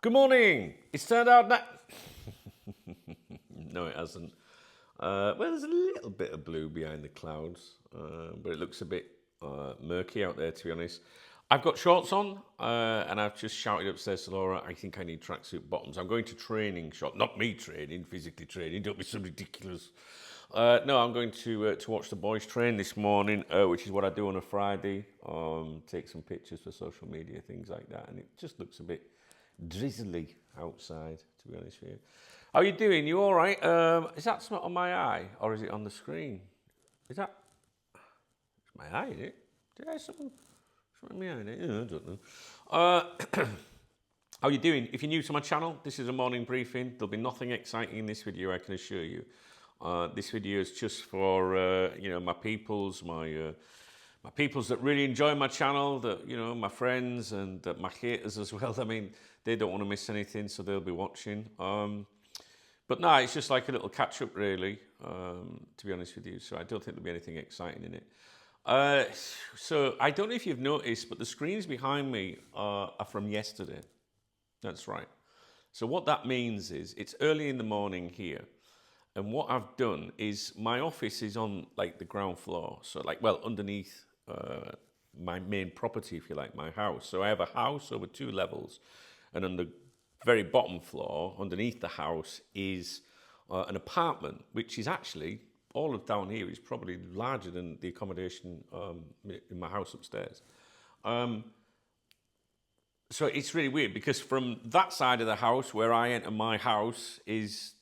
Good morning. It's turned out that... No, it hasn't. Well, there's a little bit of blue behind the clouds, but it looks a bit murky out there, to be honest. I've got shorts on, and I've just shouted upstairs to Laura, I think I need tracksuit bottoms. I'm going to training shop. Not me training, physically training. Don't be so ridiculous. No, I'm going to watch the boys train this morning, which is what I do on a Friday. Take some pictures for social media, things like that. And it just looks a bit drizzly outside, to be honest with you. How are you doing? You all right? Is that something on my eye, or is it on the screen? Is that... It's my eye, is it? Did I have something in my eye? I don't know. How are you doing? If you're new to my channel, this is a morning briefing. There'll be nothing exciting in this video, I can assure you. This video is just for my peoples, my peoples that really enjoy my channel, that my friends and my haters as well. I mean, they don't want to miss anything, so they'll be watching. But no, it's just like a little catch up, really, to be honest with you. So I don't think there'll be anything exciting in it. So I don't know if you've noticed, but the screens behind me are from yesterday. That's right. So what that means is it's early in the morning here. And what I've done is my office is on like the ground floor. So underneath my main property, if you like, my house. So I have a house over 2 levels. And on the very bottom floor, underneath the house, is an apartment, which is actually, all of down here is probably larger than the accommodation in my house upstairs. So it's really weird because from that side of the house where I enter my house is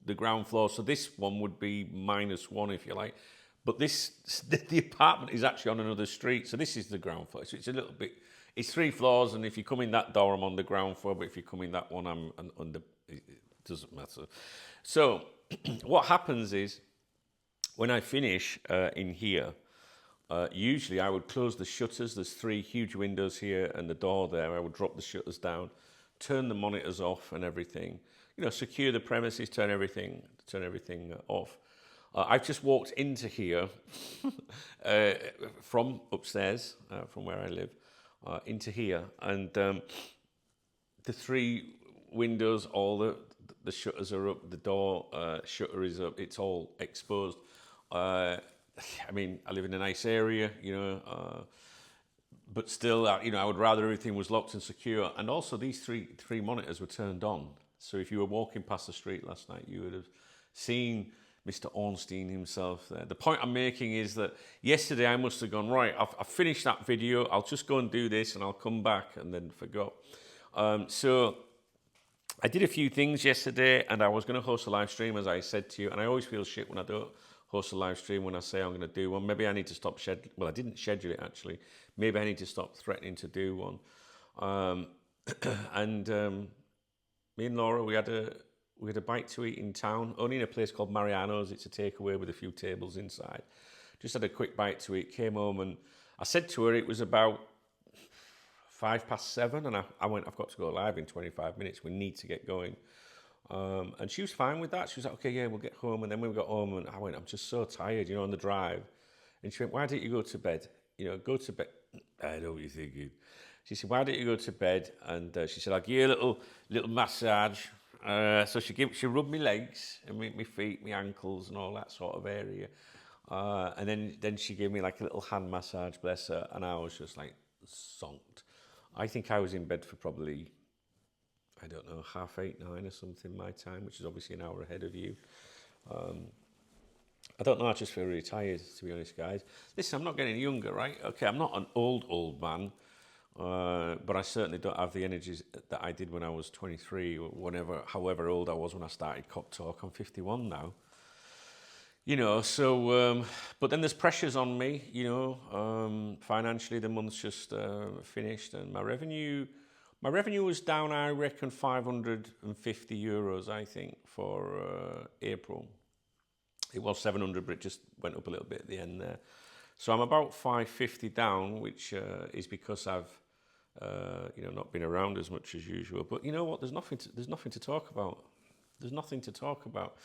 the ground floor. So this one would be -1, if you like. But the apartment is actually on another street. So this is the ground floor. So it's a little bit, it's 3 floors. And if you come in that door, I'm on the ground floor. But if you come in that one, I'm under, it doesn't matter. So what happens is when I finish in here, usually I would close the shutters. There's 3 huge windows here and the door there. I would drop the shutters down, turn the monitors off and everything. Secure the premises, turn everything off. I've just walked into here from upstairs, from where I live, into here, and the 3 windows, all the shutters are up, the door shutter is up, it's all exposed. I mean, I live in a nice area, but still, I would rather everything was locked and secure. And also, these three monitors were turned on. So if you were walking past the street last night, you would have seen Mr. Ornstein himself there. The point I'm making is that yesterday I must have gone, right, I've finished that video, I'll just go and do this and I'll come back, and then forgot. So I did a few things yesterday, and I was going to host a live stream, as I said to you, and I always feel shit when I don't host a live stream when I say I'm going to do one. Maybe I need to stop well, I didn't schedule it actually. Maybe I need to stop threatening to do one. Me and Laura, we had a bite to eat in town, only in a place called Mariano's. It's a takeaway with a few tables inside. Just had a quick bite to eat, came home, and I said to her it was about 7:05, and I went, I've got to go live in 25 minutes. We need to get going. And she was fine with that. She was like, okay, yeah, we'll get home. And then when we got home, and I went, I'm just so tired, on the drive. And she went, why don't you go to bed? Go to bed. I know what you're thinking. She said, why don't you go to bed? And she said, I'll give you a little massage. So she rubbed my legs and my feet, my ankles and all that sort of area. And then she gave me like a little hand massage, bless her. And I was just like zonked. I think I was in bed for probably, I don't know, 8:30, 9 or something my time, which is obviously an hour ahead of you. I don't know, I just feel really tired, to be honest, guys. Listen, I'm not getting younger, right? Okay, I'm not an old man. But I certainly don't have the energies that I did when I was 23 or however old I was when I started Cop Talk. I'm 51 now. But then there's pressures on me, financially. The month's just finished, and my revenue was down, I reckon, 550 euros, I think, for April. It was 700, but it just went up a little bit at the end there. So I'm about 550 down, which is because I've not been around as much as usual. But you know what? There's nothing to talk about. There's nothing to talk about.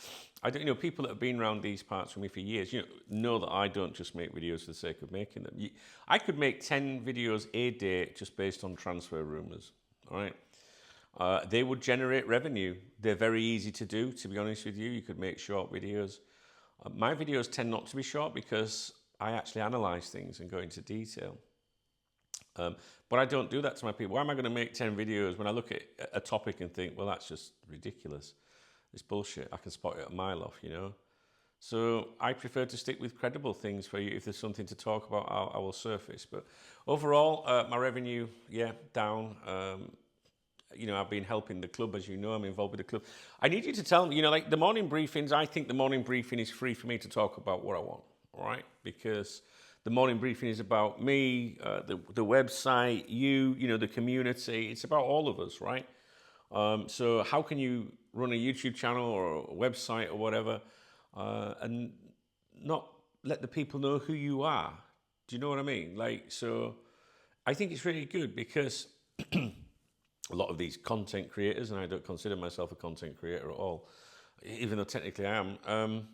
I don't, people that have been around these parts with me for years, know that I don't just make videos for the sake of making them. I could make 10 videos a day just based on transfer rumours, all right? they would generate revenue. They're very easy to do, to be honest with you. You could make short videos. My videos tend not to be short because I actually analyze things and go into detail. But I don't do that to my people. Why am I going to make 10 videos when I look at a topic and think, well, that's just ridiculous. It's bullshit. I can spot it a mile off, you know. So I prefer to stick with credible things for you. If there's something to talk about, I will surface. But overall, my revenue, down. You know, I've been helping the club, as you know, I'm involved with the club. I need you to tell me, you know, like the morning briefings, I think the morning briefing is free for me to talk about what I want, all right? Because the morning briefing is about me, the website, you know, the community. It's about all of us, right? So how can you run a YouTube channel or a website or whatever and not let the people know who you are? Do you know what I mean? Like, so I think it's really good because a lot of these content creators, and I don't consider myself a content creator at all, even though technically I am.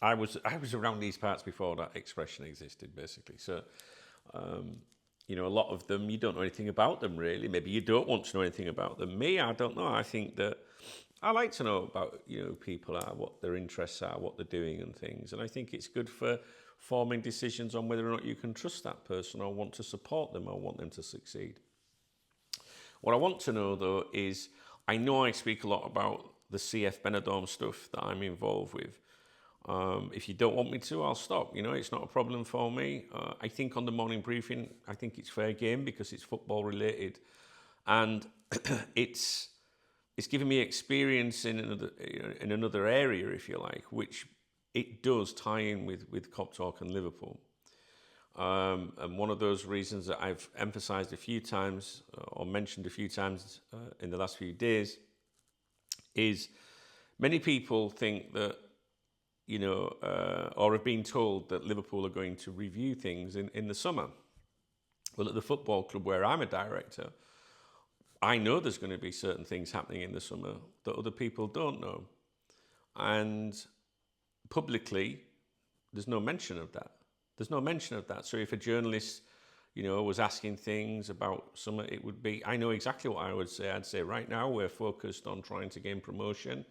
I was around these parts before that expression existed, basically. So, you know, a lot of them, you don't know anything about them, really. Maybe you don't want to know anything about them. Me, I don't know. I think that I like to know about, you know, people are, what their interests are, what they're doing and things. And I think it's good for forming decisions on whether or not you can trust that person or want to support them or want them to succeed. What I want to know, though, is I know I speak a lot about the CF Benidorm stuff that I'm involved with. If you don't want me to, I'll stop. You know, it's not a problem for me. I think on the morning briefing, I think it's fair game because it's football related, and it's given me experience in another area, if you like, which it does tie in with Cop Talk and Liverpool. And one of those reasons that I've emphasized a few times or mentioned a few times in the last few days is many people think that, you know, or have been told that Liverpool are going to review things in the summer. Well, at the football club where I'm a director, I know there's going to be certain things happening in the summer that other people don't know. And publicly, there's no mention of that. There's no mention of that. So if a journalist, you know, was asking things about summer, it would be, I know exactly what I would say. I'd say right now we're focused on trying to gain promotion.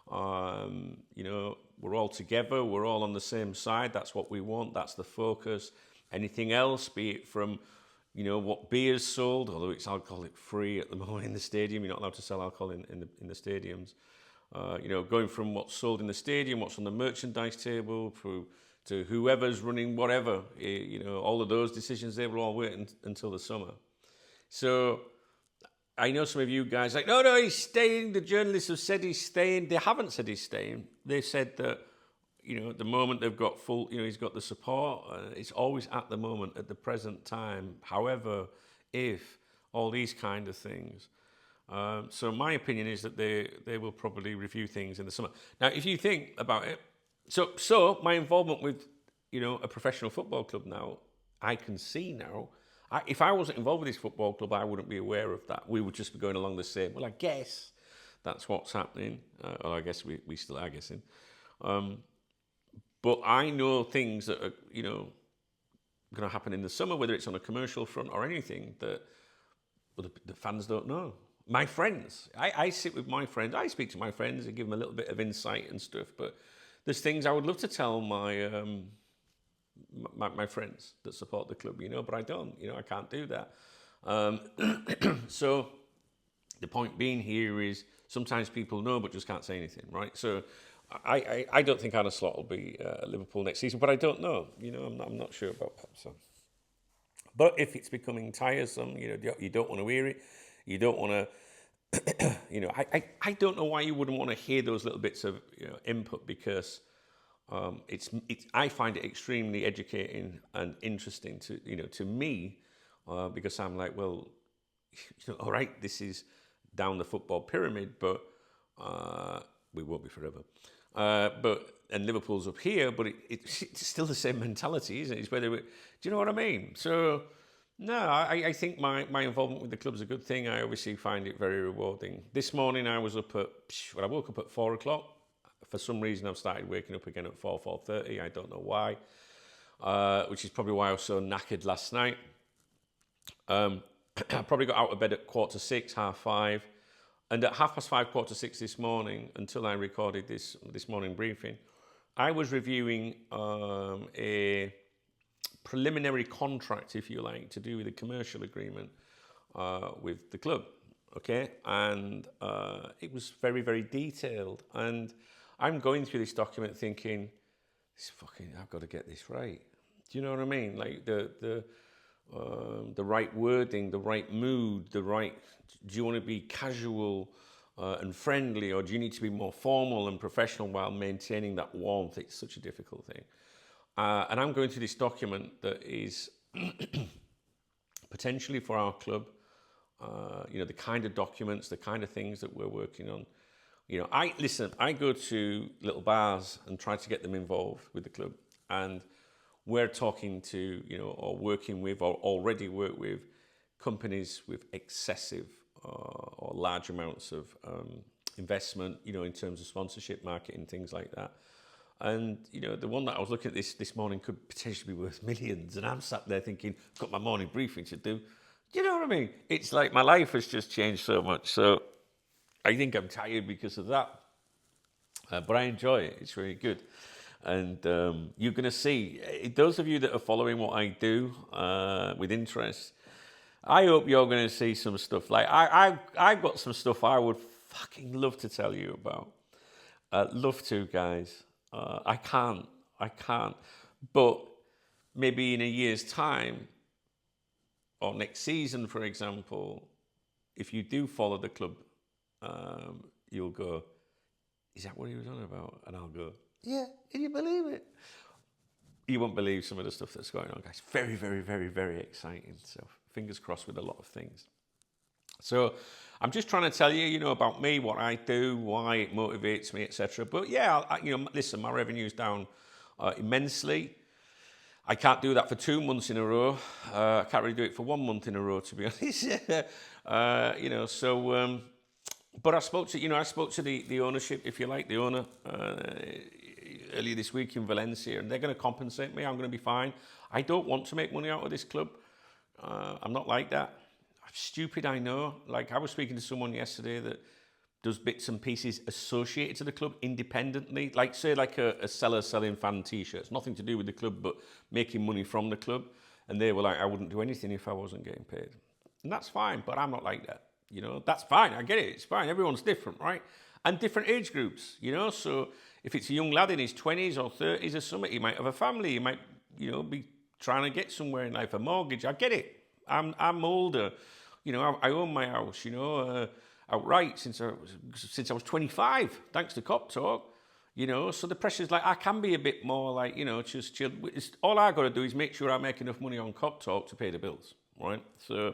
You know, we're all together. We're all on the same side. That's what we want. That's the focus. Anything else, be it from, you know, what beer's sold, although it's alcoholic free at the moment in the stadium. You're not allowed to sell alcohol in the stadiums. You know, going from what's sold in the stadium, what's on the merchandise table, through to whoever's running whatever, you know, all of those decisions, they will all wait until the summer. So I know some of you guys like, no, he's staying. The journalists have said he's staying. They haven't said he's staying. They've said that, you know, at the moment they've got full, you know, he's got the support. It's always at the moment, at the present time. However, if all these kind of things. So my opinion is that they will probably review things in the summer. Now, if you think about it, so my involvement with, you know, a professional football club now, I can see now. If I wasn't involved with this football club, I wouldn't be aware of that. We would just be going along the same. Well, I guess that's what's happening. Or I guess we still are guessing. But I know things that are, you know, going to happen in the summer, whether it's on a commercial front or anything that the fans don't know. My friends, I sit with my friends. I speak to my friends and give them a little bit of insight and stuff. But there's things I would love to tell my friends that support the club, you know, but I don't. You know, I can't do that. So the point being here is sometimes people know but just can't say anything, right? So I don't think Anna Slot will be at Liverpool next season, but I don't know. You know, I'm not sure about that. So, but if it's becoming tiresome, you know, you don't want to hear it. You don't want to. You know, I don't know why you wouldn't want to hear those little bits of, you know, input, because I find it extremely educating and interesting to me, because I'm like, well, you know, all right, this is down the football pyramid, but we won't be forever. And Liverpool's up here, but it's still the same mentality, isn't it? It's whether do you know what I mean? So. No, I think my involvement with the club's a good thing. I obviously find it very rewarding. This morning I was up I woke up at 4 o'clock. For some reason I've started waking up again at 4:30. I don't know why, which is probably why I was so knackered last night. I probably got out of bed at 4:45, 5:15. And at 5:30, 5:45 this morning, until I recorded this morning briefing, I was reviewing a preliminary contract, if you like, to do with a commercial agreement with the club. Okay, and it was very, very detailed. And I'm going through this document thinking, I've got to get this right. Do you know what I mean? Like the right wording, the right mood, do you want to be casual and friendly, or do you need to be more formal and professional while maintaining that warmth? It's such a difficult thing. And I'm going through this document that is potentially for our club, the kind of documents, the kind of things that we're working on. I go to little bars and try to get them involved with the club. And we're talking to, or working with, or already work with companies with excessive or large amounts of investment, in terms of sponsorship, marketing, things like that. And, the one that I was looking at this morning could potentially be worth millions. And I'm sat there thinking, I've got my morning briefing to do. You know what I mean? It's like my life has just changed so much. So I think I'm tired because of that. But I enjoy it. It's really good. And you're going to see, those of you that are following what I do with interest, I hope you're going to see some stuff. Like I've got some stuff I would fucking love to tell you about. Love to, guys. I can't. But maybe in a year's time, or next season, for example, if you do follow the club, you'll go, is that what he was on about? And I'll go, yeah, can you believe it? You won't believe some of the stuff that's going on, guys. Very, very, very, very exciting. So fingers crossed with a lot of things. So I'm just trying to tell you, about me, what I do, why it motivates me, etc. But yeah, listen, my revenue's down immensely. I can't do that for 2 months in a row. I can't really do it for 1 month in a row, to be honest. But I spoke to the ownership, if you like, the owner, earlier this week in Valencia, and they're going to compensate me. I'm going to be fine. I don't want to make money out of this club. I'm not like that. I'm stupid, I know. Like, I was speaking to someone yesterday that does bits and pieces associated to the club independently, like a seller selling fan t-shirts, nothing to do with the club, but making money from the club. And they were like, I wouldn't do anything if I wasn't getting paid. And that's fine, but I'm not like that. That's fine. I get it. It's fine. Everyone's different, right? And different age groups, So if it's a young lad in his 20s or 30s or something, he might have a family. He might, be trying to get somewhere in life, a mortgage. I get it. I'm older. I own my house, outright since I was 25, thanks to Cop Talk. So the pressure's like, I can be a bit more like, just chill. All I got to do is make sure I make enough money on Cop Talk to pay the bills, right? So,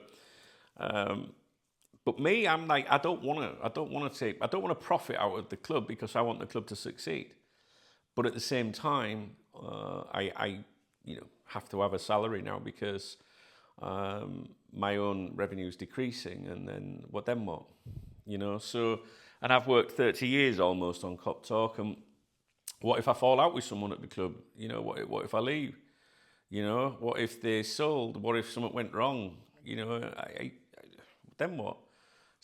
but me, I'm like, I don't want to profit out of the club because I want the club to succeed. But at the same time, I have to have a salary now because my own revenue is decreasing, and then what? So, and I've worked 30 years almost on Cop Talk, and what if I fall out with someone at the club? What if I leave? What if they sold? What if something went wrong? Then what?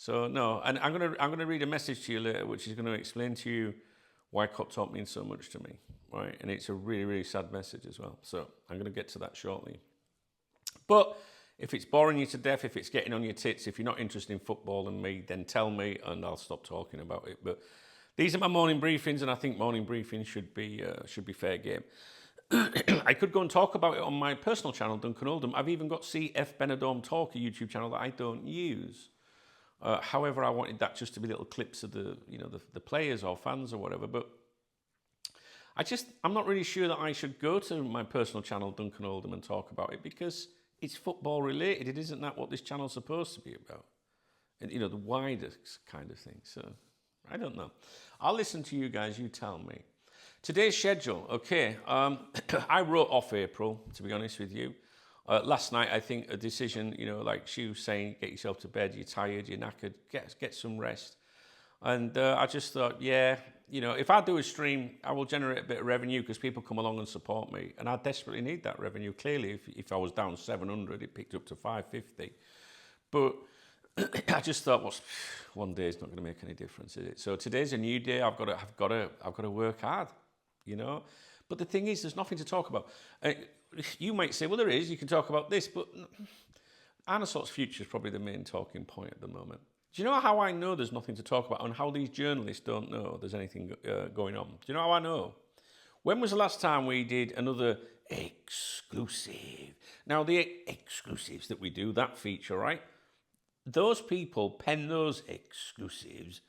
So no, and I'm gonna read a message to you later, which is going to explain to you why Cop Talk means so much to me, right? And it's a really, really sad message as well. So I'm going to get to that shortly. But if it's boring you to death, if it's getting on your tits, if you're not interested in football and me, then tell me and I'll stop talking about it. But these are my morning briefings, and I think morning briefings should be fair game. I could go and talk about it on my personal channel, Duncan Oldham. I've even got CF Benidorm Talk, a YouTube channel that I don't use. However, I wanted that just to be little clips of the players or fans or whatever. But I'm not really sure that I should go to my personal channel, Duncan Oldham, and talk about it because it's football related. It isn't that what this channel's supposed to be about. And, the wider kind of thing. So, I don't know. I'll listen to you guys. You tell me. Today's schedule. Okay. I wrote off April, to be honest with you. Last night, I think a decision, like she was saying, get yourself to bed, you're tired, you're knackered, get some rest. And I just thought, if I do a stream, I will generate a bit of revenue because people come along and support me. And I desperately need that revenue. Clearly, if I was down 700, it picked up to 550. But I just thought, well, one day is not going to make any difference, is it? So today's a new day. I've got to work hard, you know. But the thing is, there's nothing to talk about. You might say, well, there is. You can talk about this, but Arnesort's future is probably the main talking point at the moment. Do you know how I know there's nothing to talk about, and how these journalists don't know there's anything going on? Do you know how I know? When was the last time we did another exclusive? Now, the exclusives that we do, that feature, right? Those people pen those exclusives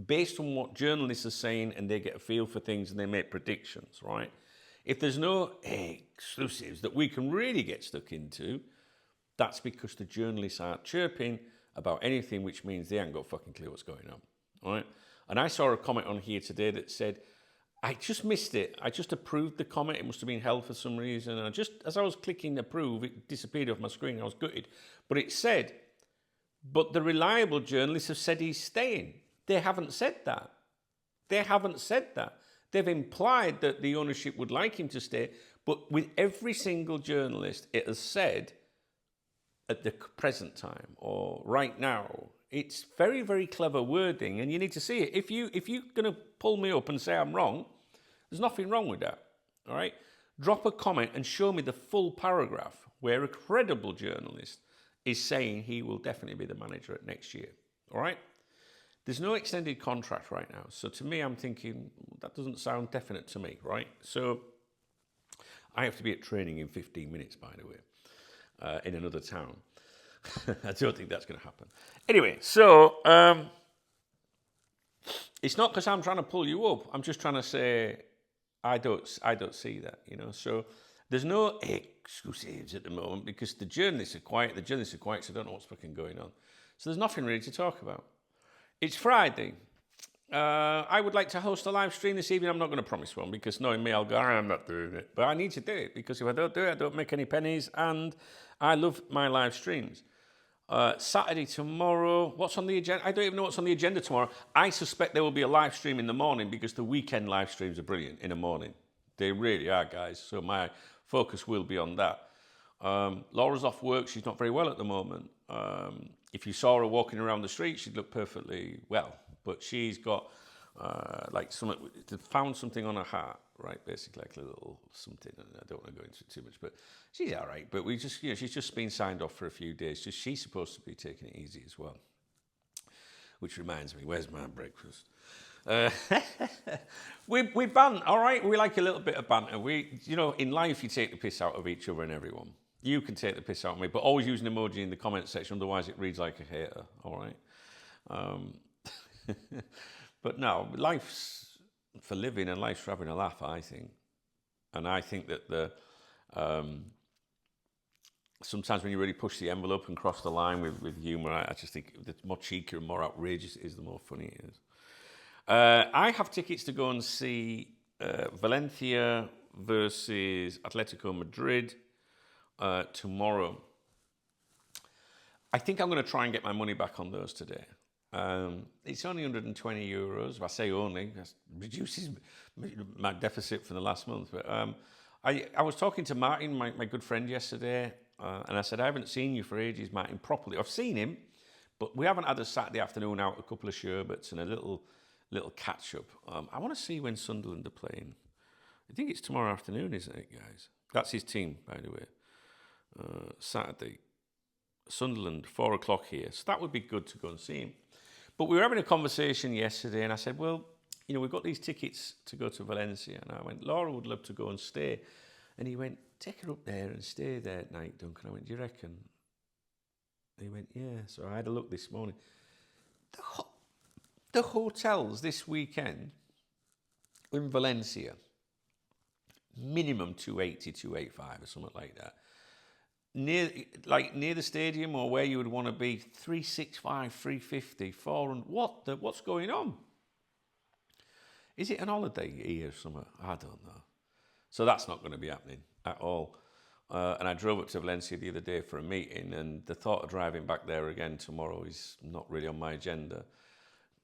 based on what journalists are saying, and they get a feel for things and they make predictions, right? If there's no exclusives that we can really get stuck into, that's because the journalists aren't chirping about anything, which means they ain't got a fucking clue what's going on, all right? And I saw a comment on here today that said, I just missed it. I just approved the comment. It must have been held for some reason. And as I was clicking approve, it disappeared off my screen. I was gutted. But it said, but the reliable journalists have said he's staying. They haven't said that. They haven't said that. They've implied that the ownership would like him to stay. But with every single journalist, it has said at the present time or right now. It's very, very clever wording, and you need to see it. If you're going to pull me up and say I'm wrong, there's nothing wrong with that, all right? Drop a comment and show me the full paragraph where a credible journalist is saying he will definitely be the manager at next year, all right? There's no extended contract right now, so to me, I'm thinking, that doesn't sound definite to me, right? So I have to be at training in 15 minutes, by the way, in another town. I don't think that's going to happen. Anyway, so it's not because I'm trying to pull you up. I'm just trying to say I don't see that, you know. So there's no exclusives at the moment because the journalists are quiet. The journalists are quiet, so I don't know what's fucking going on. So there's nothing really to talk about. It's Friday. I would like to host a live stream this evening. I'm not going to promise one because knowing me, I'll go, I'm not doing it. But I need to do it because if I don't do it, I don't make any pennies. And I love my live streams. Saturday tomorrow, what's on the agenda? I don't even know what's on the agenda tomorrow. I suspect there will be a live stream in the morning because the weekend live streams are brilliant in the morning. They really are, guys. So my focus will be on that. Laura's off work. She's not very well at the moment. If you saw her walking around the street, she'd look perfectly well. But she's got found something on her heart, right? Basically, like a little something. And I don't want to go into it too much, but she's all right. But she's just been signed off for a few days. So she's supposed to be taking it easy as well. Which reminds me, where's my breakfast? We banter, all right? We like a little bit of banter. In life, you take the piss out of each other and everyone. You can take the piss out of me, but always use an emoji in the comment section, otherwise it reads like a hater, all right? But no, life's for living and life's for having a laugh, I think. And I think that sometimes when you really push the envelope and cross the line with humour, I just think the more cheeky and more outrageous it is, the more funny it is. I have tickets to go and see Valencia versus Atletico Madrid tomorrow. I think I'm going to try and get my money back on those today. It's only €120. I say only, that reduces my deficit from the last month. But I was talking to Martin, my good friend, yesterday, and I said, I haven't seen you for ages, Martin, properly. I've seen him, but we haven't had a Saturday afternoon out, a couple of sherbets and a little catch-up. I want to see when Sunderland are playing. I think it's tomorrow afternoon, isn't it, guys? That's his team, by the way. Saturday. Sunderland, 4 o'clock here. So that would be good to go and see him. But we were having a conversation yesterday, and I said, well, we've got these tickets to go to Valencia. And I went, Laura would love to go and stay. And he went, take her up there and stay there at night, Duncan. I went, do you reckon? And he went, yeah. So I had a look this morning. The hotels this weekend in Valencia, minimum 280, 285 or something like that. Near the stadium or where you would want to be, 365, 350, 400. What's going on? Is it an holiday here or something? I don't know. So that's not going to be happening at all. And I drove up to Valencia the other day for a meeting, and the thought of driving back there again tomorrow is not really on my agenda.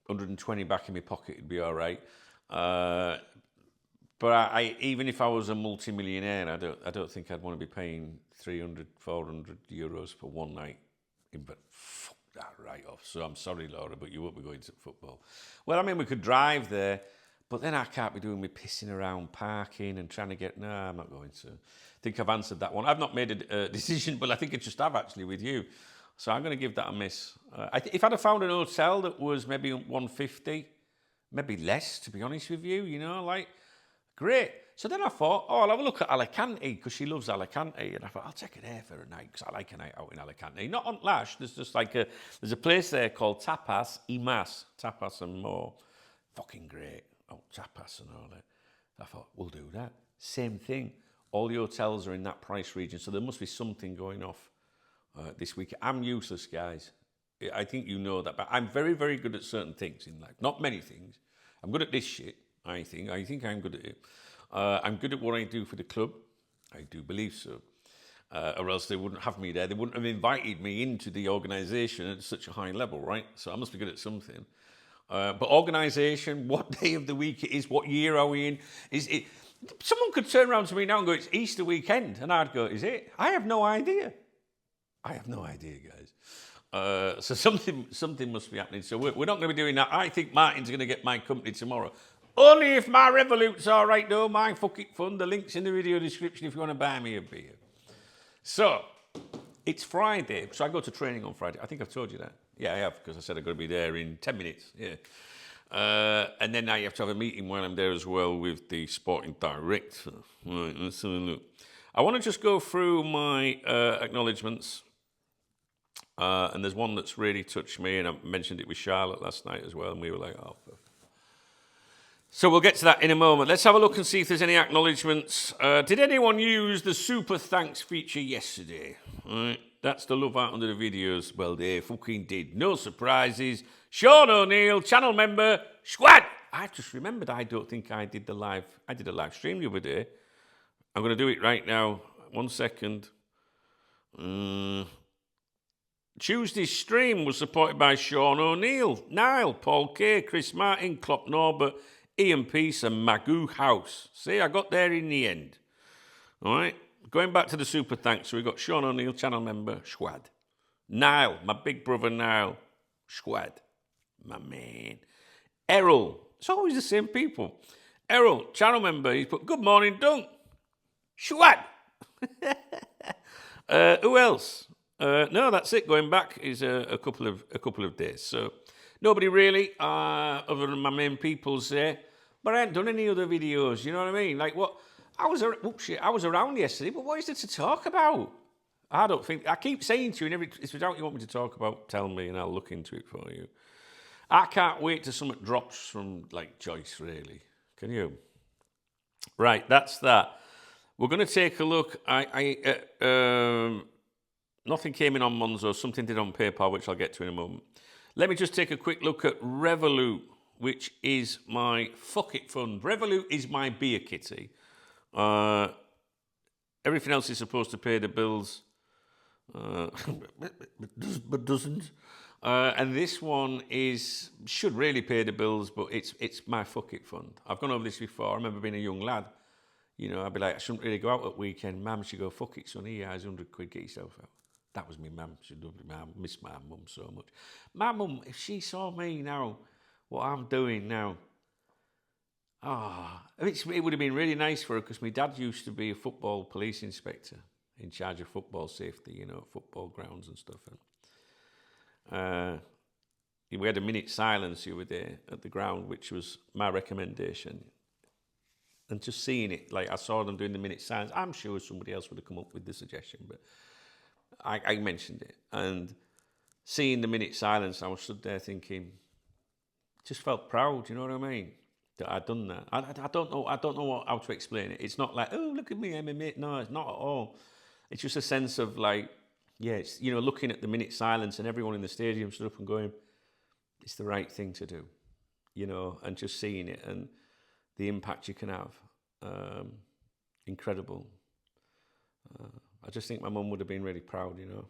120 back in my pocket would be all right. But I even if I was a multi-millionaire, I don't think I'd want to be paying 300, 400 euros for one night. But fuck that right off. So I'm sorry, Laura, but you won't be going to football. Well, I mean, we could drive there, but then I can't be doing me pissing around, parking and trying to get... No, I'm not going to. I think I've answered that one. I've not made a decision, but I think I just have, actually, with you. So I'm going to give that a miss. If I'd have found an hotel that was maybe 150, maybe less, to be honest with you, you know, like, great. So then I thought, oh, I'll have a look at Alicante, because she loves Alicante. And I thought, I'll take her there for a night, because I like a night out in Alicante. Not on Lash, there's just like there's a place there called Tapas y Mas, Tapas and More. Fucking great. Oh, tapas and all that. I thought, we'll do that. Same thing. All the hotels are in that price region, so there must be something going off this week. I'm useless, guys. I think you know that, but I'm very, very good at certain things in life. Not many things. I'm good at this shit, I think. I think I'm good at it. I'm good at what I do for the club. I do believe so. Or else they wouldn't have me there. They wouldn't have invited me into the organisation at such a high level, right? So I must be good at something. But organisation, what day of the week it is, what year are we in? Is it? Someone could turn around to me now and go, it's Easter weekend. And I'd go, is it? I have no idea. I have no idea, guys. So something must be happening. So we're not going to be doing that. I think Martin's going to get my company tomorrow. Only if my Revolut's all right, though. My Fuck It Fund. The link's in the video description if you want to buy me a beer. So, it's Friday. So I go to training on Friday. I think I've told you that. Yeah, I have, because I said I've got to be there in 10 minutes. Yeah. And then now you have to have a meeting while I'm there as well with the sporting director. Right, let's have a look. I want to just go through my acknowledgements. And there's one that's really touched me, and I mentioned it with Charlotte last night as well, and we were like, oh, perfect. So we'll get to that in a moment. Let's have a look and see if there's any acknowledgements. Did anyone use the super thanks feature yesterday? All right, that's the love out under the videos. Well, they fucking did. No surprises. Sean O'Neill, channel member, squad. I just remembered I don't think I did a live stream the other day. I'm going to do it right now. 1 second. Tuesday's stream was supported by Sean O'Neill, Niall, Paul K, Chris Martin, Klopp Norbert, Ian Peace and Magoo House. See, I got there in the end. All right, going back to the super thanks. So we've got Sean O'Neill, channel member, squad. Niall, my big brother Niall, squad. My man. Errol, it's always the same people. Errol, channel member, he's put, good morning, Dunk. Squad. Who else? No, that's it. Going back is a couple of days. So nobody really, other than my main peoples there. But I haven't done any other videos. You know what I mean? Like what? I was around yesterday, but what is there to talk about? I don't think. I keep saying to you, if there's out you want me to talk about, tell me, and I'll look into it for you. I can't wait till something drops from like Joyce. Really, can you? Right, that's that. We're going to take a look. Nothing came in on Monzo. Something did on PayPal, which I'll get to in a moment. Let me just take a quick look at Revolut, which is my Fuck It Fund. Revolut is my beer kitty. Everything else is supposed to pay the bills, but doesn't. And this one should really pay the bills, but it's my Fuck It Fund. I've gone over this before. I remember being a young lad. You know, I'd be like, I shouldn't really go out at weekend. Mum should go, fuck it, son. Here, here's 100 quid, get yourself out. That was me mum. She loved me. I miss my mum so much. My mum, if she saw me now, what I'm doing now, it would have been really nice for her, because my dad used to be a football police inspector in charge of football safety, you know, football grounds and stuff. And we had a minute silence the other day at the ground, which was my recommendation. And just seeing it, like I saw them doing the minute silence, I'm sure somebody else would have come up with the suggestion, but I mentioned it. And seeing the minute silence, I was stood there thinking, just felt proud, you know what I mean? That I'd done that. I don't know how to explain it. It's not like, oh, look at me, I'm a mate. No, it's not at all. It's just a sense of like, yeah, it's, you know, looking at the minute silence and everyone in the stadium stood up and going, it's the right thing to do, you know, and just seeing it and the impact you can have. Incredible. I just think my mum would have been really proud, you know.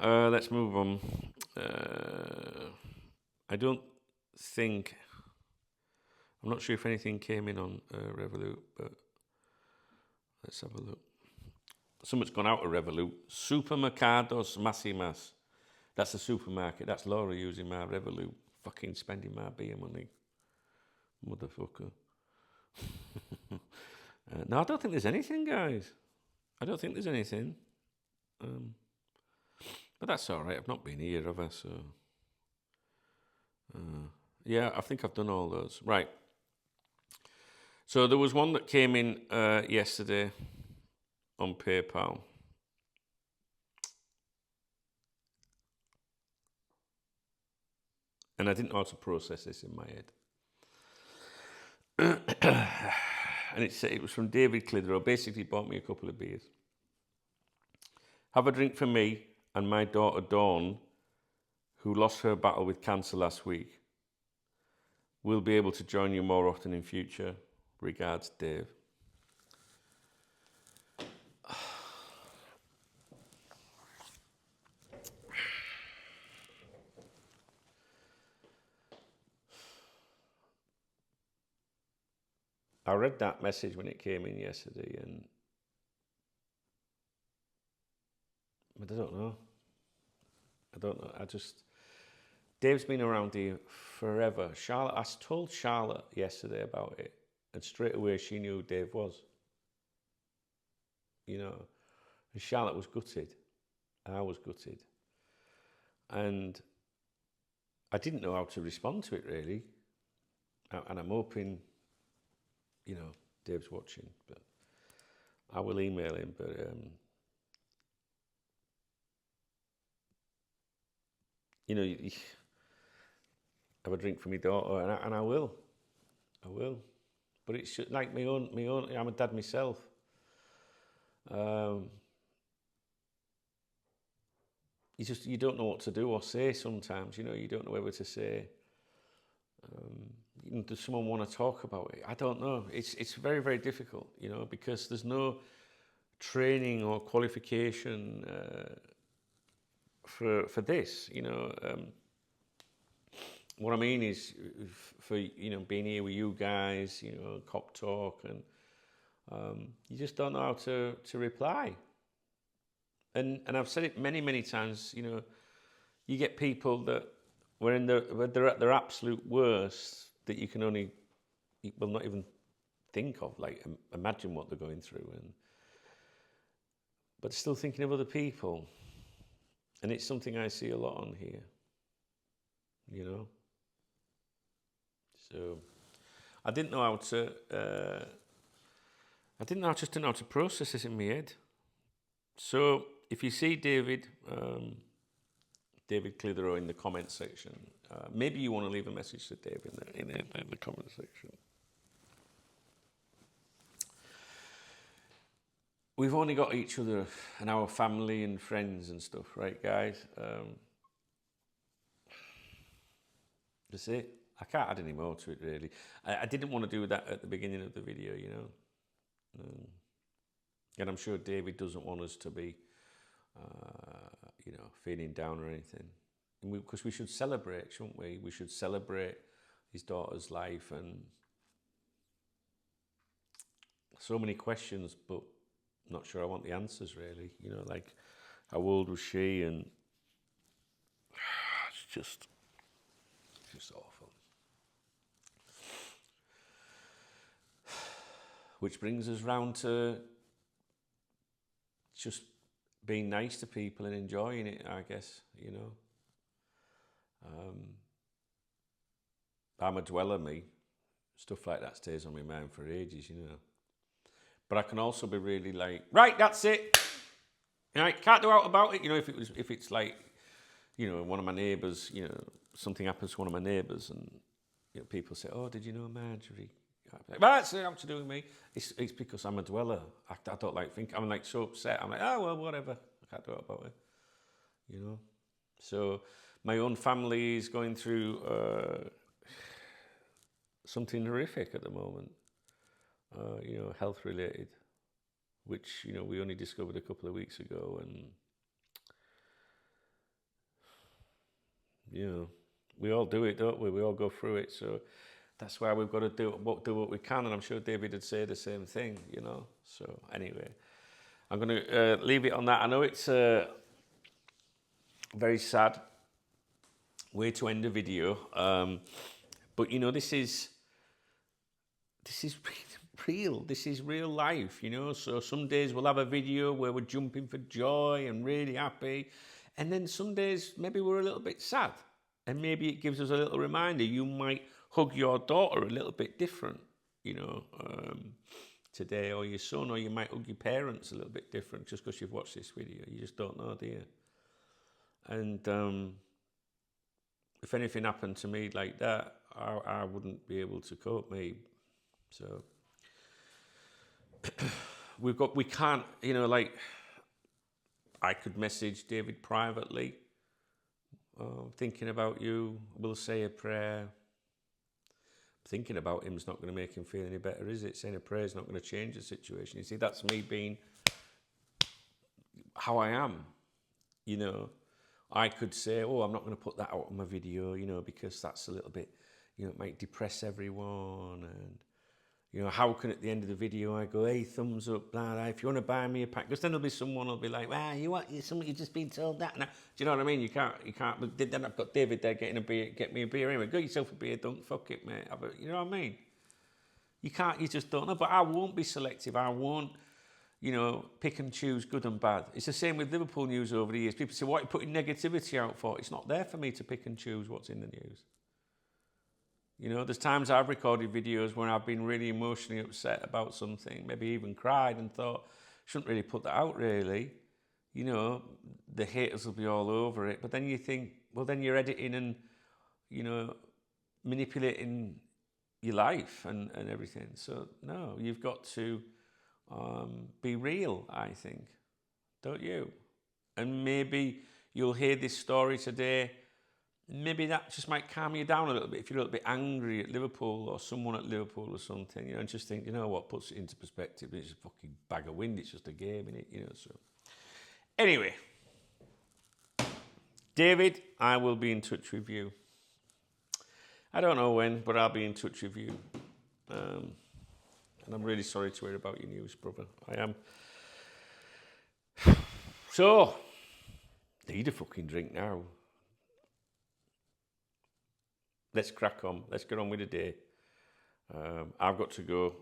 So, let's move on. I don't think... I'm not sure if anything came in on Revolut, but let's have a look. Something's gone out of Revolut. Supermercados Massimas. That's a supermarket. That's Laura using my Revolut. Fucking spending my beer money. Motherfucker. No, I don't think there's anything, guys. I don't think there's anything. But that's all right. I've not been here, have I? So, yeah, I think I've done all those. Right. So there was one that came in yesterday on PayPal. And I didn't know how to process this in my head. And it was from David Clitheroe. Basically, bought me a couple of beers. Have a drink for me and my daughter Dawn, who lost her battle with cancer last week. We'll be able to join you more often in future. Regards, Dave. I read that message when it came in yesterday, and I don't know. Dave's been around here forever. I told Charlotte yesterday about it, and straight away she knew who Dave was. You know, and Charlotte was gutted. I was gutted. And I didn't know how to respond to it, really. And I'm hoping, you know, Dave's watching, but I will email him. But you know, have a drink for my daughter, and I will. But it's like my own. I'm a dad myself. You don't know what to do or say sometimes. You know, you don't know whether to say. Does someone want to talk about it? I don't know. It's very, very difficult, you know, because there's no training or qualification for this, you know. What I mean is, for, you know, being here with you guys, you know, Cop Talk, and you just don't know how to reply. And I've said it many, many times, you know, you get people that when they're at their absolute worst, that you will not even think of, like, imagine what they're going through, but still thinking of other people. And it's something I see a lot on here, you know. So I didn't know how to, didn't know how to process this in my head. So if you see David Clitheroe in the comment section, maybe you want to leave a message to Dave in the comment section. We've only got each other and our family and friends and stuff, right, guys? That's it. I can't add any more to it, really. I didn't want to do that at the beginning of the video, you know. And I'm sure David doesn't want us to be, you know, feeling down or anything. Because we should celebrate, shouldn't we? We should celebrate his daughter's life, and so many questions, but not sure I want the answers, really. You know, like, how old was she? And it's just awful. Which brings us round to just being nice to people and enjoying it, I guess, you know. I'm a dweller, me. Stuff like that stays on my mind for ages, you know. But I can also be really like, right, that's it. Right, can't do out about it. You know, if it's like, you know, one of my neighbours, you know, something happens to one of my neighbours, and, you know, people say, oh, did you know Marjorie? Like, well, that's nothing to do with me. It's because I'm a dweller. I don't like think. I'm like so upset. I'm like, oh well, whatever. I can't do it about it. You know. So my own family is going through something horrific at the moment. You know, health related, which, you know, we only discovered a couple of weeks ago, and, you know, we all do it, don't we? We all go through it. So that's why we've got to do what we can, and I'm sure David would say the same thing, you know. So anyway, I'm going to leave it on that. I know it's a very sad way to end a video, but you know, this is real. This is real life, you know. So some days we'll have a video where we're jumping for joy and really happy, and then some days maybe we're a little bit sad, and maybe it gives us a little reminder. You might hug your daughter a little bit different, you know, today, or your son, or you might hug your parents a little bit different just because you've watched this video. You just don't know, do you? And if anything happened to me like that, I wouldn't be able to cope, me. So we can't, you know, like, I could message David privately, thinking about you, we'll say a prayer. Thinking about him's not going to make him feel any better, is it? Saying a prayer is not going to change the situation. You see, that's me being how I am, you know. I could say, oh, I'm not going to put that out on my video, you know, because that's a little bit, you know, it might depress everyone. And, you know, how can at the end of the video I go, hey, thumbs up, blah, blah, if you want to buy me a pack. Because then there'll be someone who'll be like, well, you've just been told that. Now, do you know what I mean? You can't. But then I've got David there getting a beer, get me a beer anyway. Get yourself a beer, don't fuck it, mate. You know what I mean? You can't, you just don't know. But I won't be selective. I won't, you know, pick and choose good and bad. It's the same with Liverpool news over the years. People say, what are you putting negativity out for? It's not there for me to pick and choose what's in the news. You know, there's times I've recorded videos when I've been really emotionally upset about something, maybe even cried and thought, shouldn't really put that out really. You know, the haters will be all over it. But then you think, well, then you're editing and, you know, manipulating your life and everything. So, no, you've got to be real, I think, don't you? And maybe you'll hear this story today. Maybe that just might calm you down a little bit if you're a little bit angry at Liverpool or someone at Liverpool or something, you know, and just think, you know what, puts it into perspective. It's a fucking bag of wind. It's just a game, innit? You know, so. Anyway, David, I will be in touch with you. I don't know when, but I'll be in touch with you. And I'm really sorry to hear about your news, brother. I am. So, need a fucking drink now. Let's crack on. Let's get on with the day. I've got to go.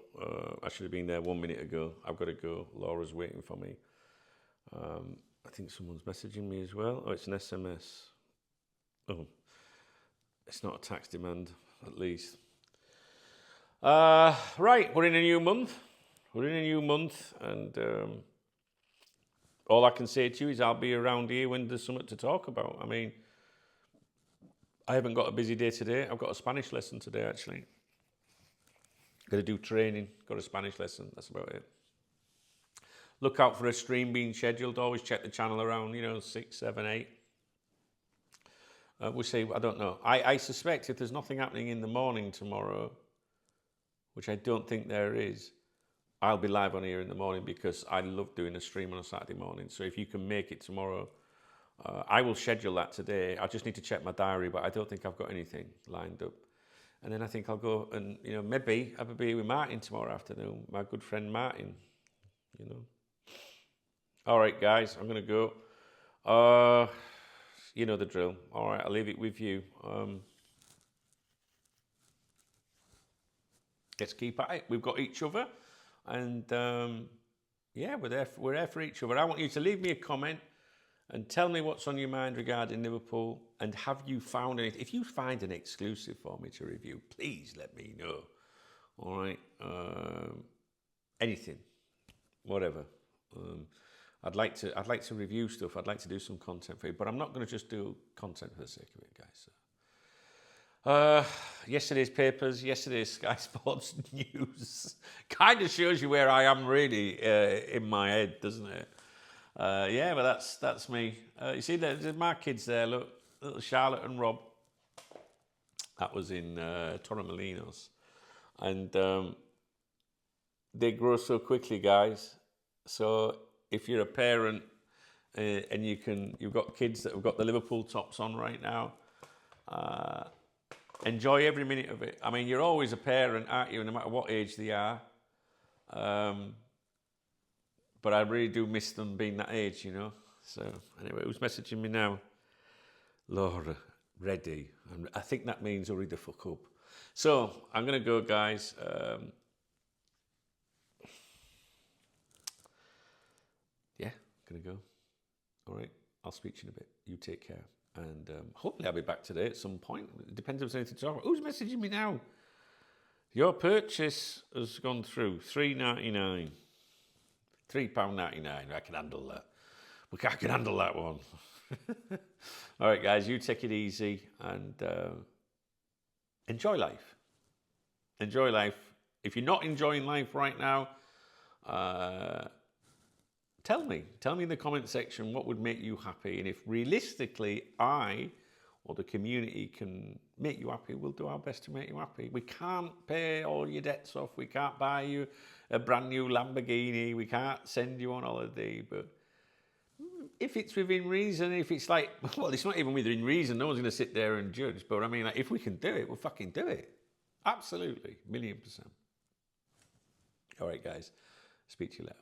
I should have been there 1 minute ago. I've got to go. Laura's waiting for me. I think someone's messaging me as well. Oh, it's an SMS. Oh, it's not a tax demand, at least. Right, we're in a new month. And all I can say to you is I'll be around here when there's something to talk about. I mean, I haven't got a busy day today. I've got a Spanish lesson today, actually. Got to do training, got a Spanish lesson, that's about it. Look out for a stream being scheduled. Always check the channel around, you know, 6, 7, 8. We'll see, I don't know. I suspect if there's nothing happening in the morning tomorrow, which I don't think there is, I'll be live on here in the morning because I love doing a stream on a Saturday morning. So if you can make it tomorrow, I will schedule that today. I just need to check my diary, but I don't think I've got anything lined up. And then I think I'll go and, you know, maybe have a beer with Martin tomorrow afternoon, my good friend Martin, you know. All right, guys, I'm going to go. You know the drill. All right, I'll leave it with you. Let's keep at it. We've got each other. And, yeah, we're there for each other. I want you to leave me a comment and tell me what's on your mind regarding Liverpool. And have you found anything? If you find an exclusive for me to review, please let me know. All right. Anything, whatever. I'd like to review stuff. I'd like to do some content for you, but I'm not going to just do content for the sake of it, guys. So. Yesterday's papers, yesterday's Sky Sports news kind of shows you where I am really in my head, doesn't it? Yeah, but that's me. You see, there's my kids there. Look, little Charlotte and Rob. That was in Torremolinos, and they grow so quickly, guys. So if you're a parent and you've got kids that have got the Liverpool tops on right now, enjoy every minute of it. I mean, you're always a parent, aren't you? No matter what age they are. but I really do miss them being that age, you know. So anyway, who's messaging me now? Laura, ready. I think that means hurry the fuck up. So I'm going to go, guys. Yeah, I'm going to go. All right, I'll speak to you in a bit. You take care. And hopefully I'll be back today at some point. It depends if there's anything to talk about. Who's messaging me now? Your purchase has gone through. £3.99. £3.99. I can handle that. I can handle that one. All right, guys, you take it easy and enjoy life. Enjoy life. If you're not enjoying life right now, tell me in the comment section what would make you happy, and if realistically I or the community can make you happy, we'll do our best to make you happy. We can't pay all your debts off, we can't buy you a brand new Lamborghini, we can't send you on holiday, but if it's within reason, if it's like, well, it's not even within reason, no one's going to sit there and judge, but I mean, like, if we can do it, we'll fucking do it. Absolutely, 1,000,000%. All right, guys, speak to you later.